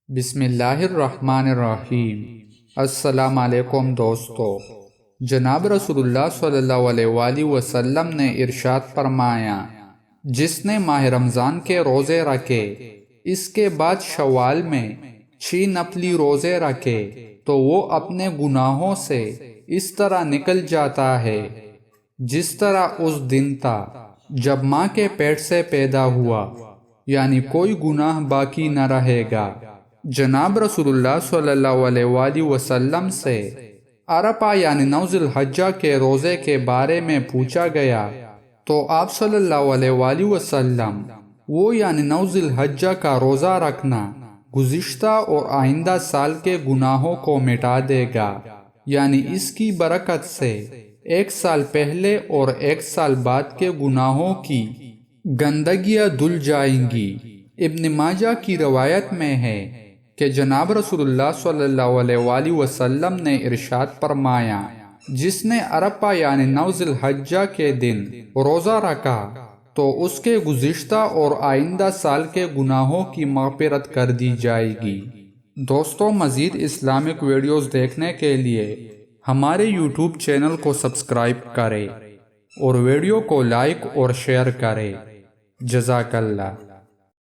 بسم اللہ الرحمن الرحیم۔ السلام علیکم دوستو۔ جناب رسول اللہ صلی اللہ علیہ وآلہ وسلم نے ارشاد فرمایا، جس نے ماہ رمضان کے روزے رکھے اس کے بعد شوال میں 6 نفلی روزے رکھے تو وہ اپنے گناہوں سے اس طرح نکل جاتا ہے جس طرح اس دن تھا جب ماں کے پیٹ سے پیدا ہوا، یعنی کوئی گناہ باقی نہ رہے گا۔ جناب رسول اللہ صلی اللہ علیہ وآلہ وسلم سے عرفہ یعنی 9 ذی الحجہ کے روزے کے بارے میں پوچھا گیا تو آپ صلی اللہ علیہ وآلہ وسلم وہ یعنی 9 ذی الحجہ کا روزہ رکھنا گزشتہ اور آئندہ سال کے گناہوں کو مٹا دے گا، یعنی اس کی برکت سے 1 سال پہلے اور 1 سال بعد کے گناہوں کی گندگیاں دھل جائیں گی۔ ابن ماجہ کی روایت میں ہے کہ جناب رسول اللہ صلی اللہ علیہ وآلہ وسلم نے ارشاد فرمایا، جس نے عرفہ یعنی 9 ذی الحجہ کے دن روزہ رکھا تو اس کے گزشتہ اور آئندہ سال کے گناہوں کی مغفرت کر دی جائے گی۔ دوستو، مزید اسلامک ویڈیوز دیکھنے کے لیے ہمارے یوٹیوب چینل کو سبسکرائب کریں اور ویڈیو کو لائک اور شیئر کریں۔ جزاک اللہ۔